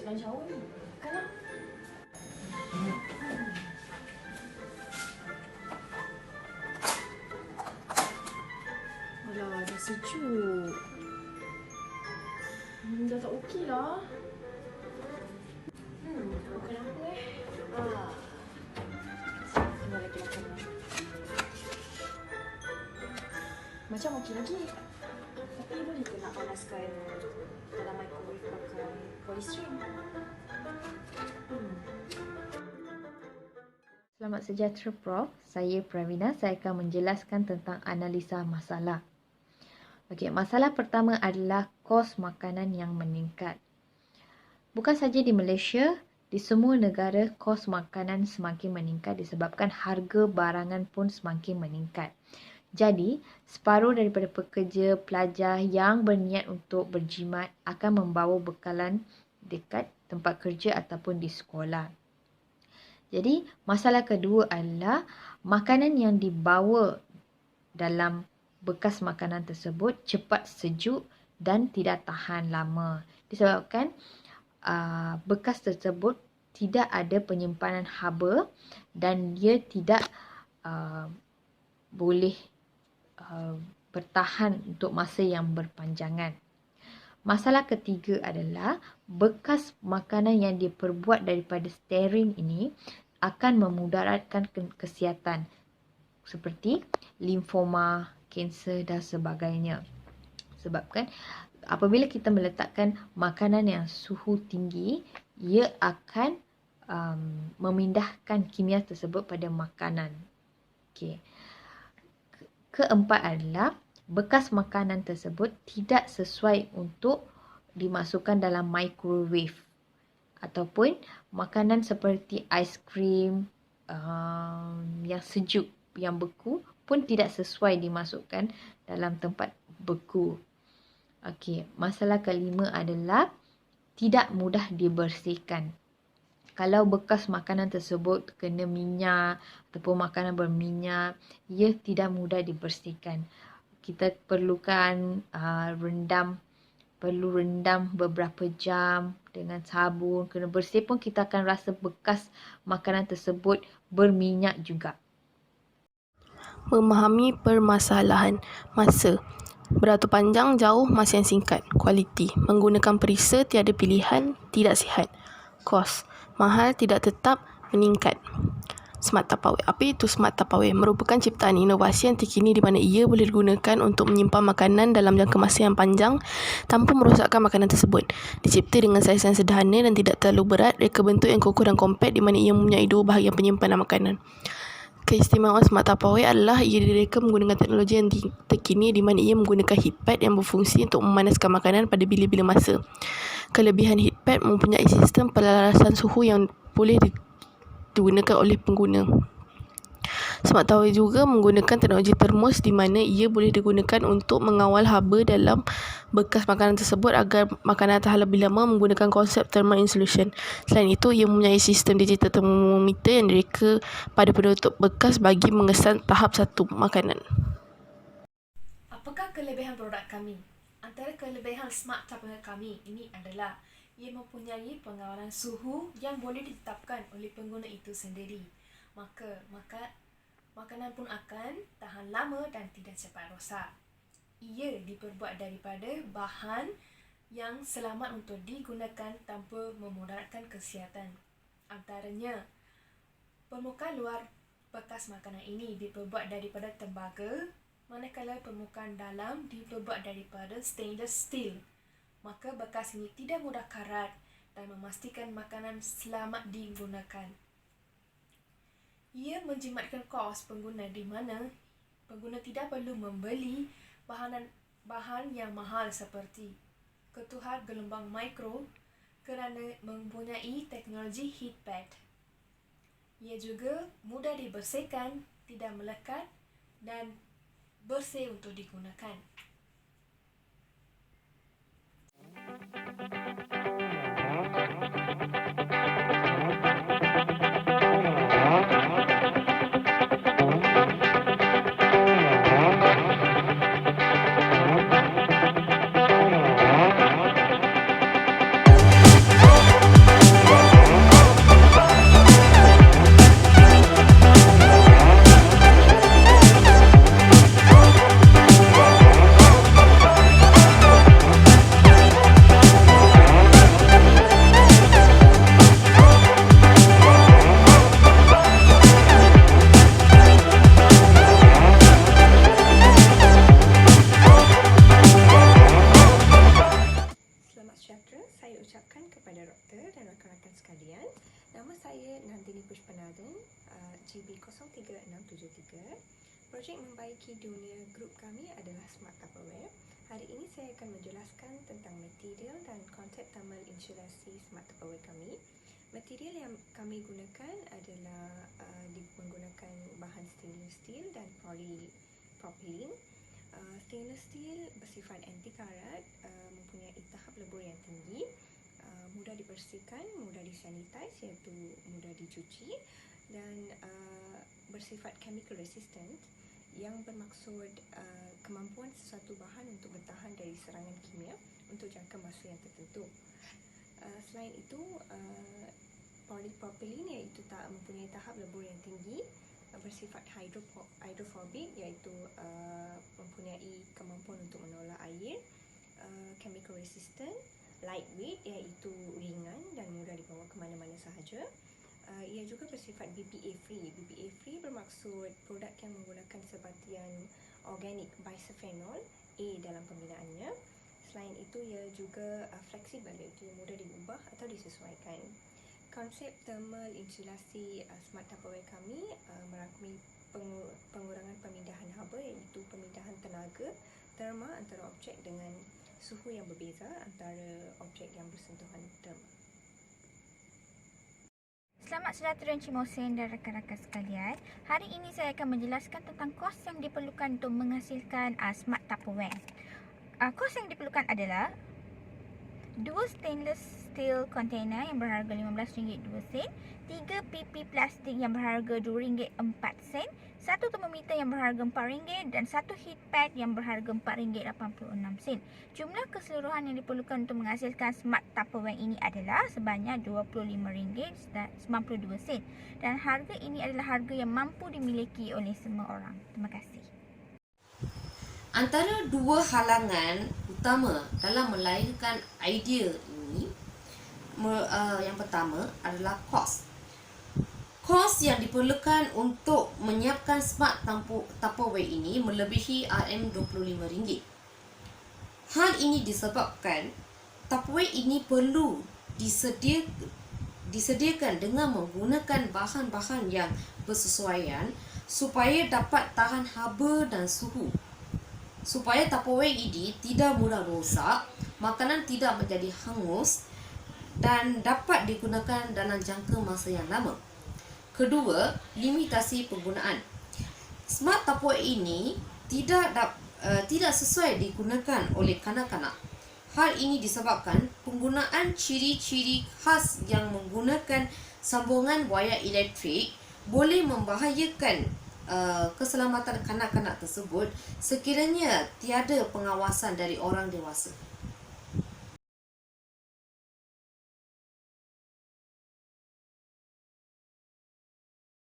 dalam shower ni. Kan lah. Alah, dah sejuk. Dah tak okey lah. Makan apa Tengah lagi makan. Macam okey lagi. Tapi boleh ke nak panaskan dalam microwave pakai polystyrene? Selamat sejahtera Prof. Saya Pravina. Saya akan menjelaskan tentang analisa masalah. Okey, masalah pertama adalah kos makanan yang meningkat. Bukan saja di Malaysia, di semua negara kos makanan semakin meningkat disebabkan harga barangan pun semakin meningkat. Jadi, separuh daripada pekerja pelajar yang berniat untuk berjimat akan membawa bekalan dekat tempat kerja ataupun di sekolah. Jadi, masalah kedua adalah makanan yang dibawa dalam bekas makanan tersebut cepat sejuk dan tidak tahan lama. Disebabkan bekas tersebut tidak ada penyimpanan haba dan dia tidak boleh bertahan untuk masa yang berpanjangan. Masalah ketiga adalah bekas makanan yang diperbuat daripada stearin ini akan memudaratkan kesihatan seperti limfoma, kanser dan sebagainya. Sebabkan apabila kita meletakkan makanan yang suhu tinggi, ia akan memindahkan kimia tersebut pada makanan. Okey. Keempat adalah bekas makanan tersebut tidak sesuai untuk dimasukkan dalam microwave ataupun makanan seperti aiskrim yang sejuk, yang beku pun tidak sesuai dimasukkan dalam tempat beku. Okey, masalah kelima adalah tidak mudah dibersihkan. Kalau bekas makanan tersebut kena minyak ataupun makanan berminyak, ia tidak mudah dibersihkan. Kita perlukan rendam beberapa jam dengan sabun. Kena bersih pun kita akan rasa bekas makanan tersebut berminyak juga. Memahami permasalahan masa. Beratur panjang, jauh, masa yang singkat. Kualiti. Menggunakan perisa, tiada pilihan, tidak sihat. Kos. Mahal, tidak tetap, meningkat. Smart Tupperware. Apa itu Smart Tupperware? Merupakan ciptaan inovasi yang terkini di mana ia boleh digunakan untuk menyimpan makanan dalam jangka masa yang panjang tanpa merosakkan makanan tersebut. Dicipta dengan saiz yang sederhana dan tidak terlalu berat, reka bentuk yang kokoh dan kompak di mana ia mempunyai dua bahagian penyimpanan makanan. Keistimewaan Smart Tupperware adalah ia direka menggunakan teknologi yang terkini di mana ia menggunakan heatpad yang berfungsi untuk memanaskan makanan pada bila-bila masa. Kelebihan heatpad mempunyai sistem pelarasan suhu yang boleh digunakan oleh pengguna. Smart Tupperware juga menggunakan teknologi termos di mana ia boleh digunakan untuk mengawal haba dalam bekas makanan tersebut agar makanan tahan lebih lama menggunakan konsep thermal insulation. Selain itu, ia mempunyai sistem digital thermometer yang direka pada penutup bekas bagi mengesan tahap satu makanan. Apakah kelebihan produk kami? Antara kelebihan Smart Tupperware kami ini adalah ia mempunyai pengawalan suhu yang boleh ditetapkan oleh pengguna itu sendiri. Maka makanan pun akan tahan lama dan tidak cepat rosak. Ia diperbuat daripada bahan yang selamat untuk digunakan tanpa memudaratkan kesihatan. Antaranya, permukaan luar bekas makanan ini diperbuat daripada tembaga, manakala permukaan dalam diperbuat daripada stainless steel. Maka bekas ini tidak mudah karat dan memastikan makanan selamat digunakan. Ia menjimatkan kos pengguna di mana pengguna tidak perlu membeli bahan yang mahal seperti ketuhar gelombang mikro kerana mempunyai teknologi heatpad. Ia juga mudah dibersihkan, tidak melekat dan bersih untuk digunakan. ucapkan kepada doktor dan rakan-rakan sekalian. Nama saya Nandini Pushpanathan, GB0367. Projek membaiki dunia grup kami adalah Smart Tupperware. Hari ini saya akan menjelaskan tentang material dan konsep thermal insulasi Smart Tupperware kami. Material yang kami gunakan adalah menggunakan bahan stainless steel dan polypropylene. Stainless steel bersifat anti karat, mempunyai tahap lebur yang tinggi, mudah dibersihkan, mudah disanitize iaitu mudah dicuci, dan bersifat chemical resistant yang bermaksud kemampuan sesuatu bahan untuk bertahan dari serangan kimia untuk jangka masa yang tertentu. Selain itu, polypropylene iaitu mempunyai tahap lebur yang tinggi, bersifat hydrophobic iaitu mempunyai kemampuan untuk menolak air, chemical resistant, lightweight iaitu ringan dan mudah dibawa ke mana-mana sahaja. Ia juga bersifat BPA free. BPA free bermaksud produk yang menggunakan sebatian organik bisophenol A dalam pembinaannya. Selain itu, ia juga fleksibel iaitu mudah diubah atau disesuaikan. Konsep thermal insulasi Smart Tupperware kami merangkumi pengurangan pemindahan haba iaitu pemindahan tenaga terma antara objek dengan suhu yang berbeza antara objek yang bersentuhan terma. Selamat sejahtera Encik Mohsin dan rakan-rakan sekalian. Hari ini saya akan menjelaskan tentang kos yang diperlukan untuk menghasilkan Smart Tupperware. Kos yang diperlukan adalah 2 stainless steel container yang berharga RM15 2 sen, 3 PP plastik yang berharga RM2.04, 1 termometer yang berharga RM4 dan 1 heat pad yang berharga RM4.86. Jumlah keseluruhan yang diperlukan untuk menghasilkan Smart Tupperware ini adalah sebanyak RM25.92 dan harga ini adalah harga yang mampu dimiliki oleh semua orang. Terima kasih. Antara dua halangan utama dalam melahirkan idea ini, yang pertama adalah kos. Kos yang diperlukan untuk menyiapkan Smart Tupperware ini melebihi RM25. Hal ini disebabkan Tupperware ini perlu disediakan dengan menggunakan bahan-bahan yang bersesuaian supaya dapat tahan haba dan suhu. Supaya Tupperware ini tidak mudah rosak, makanan tidak menjadi hangus dan dapat digunakan dalam jangka masa yang lama. Kedua, limitasi penggunaan. Smart Tupperware ini tidak sesuai digunakan oleh kanak-kanak. Hal ini disebabkan penggunaan ciri-ciri khas yang menggunakan sambungan wayar elektrik boleh membahayakan keselamatan kanak-kanak tersebut sekiranya tiada pengawasan dari orang dewasa.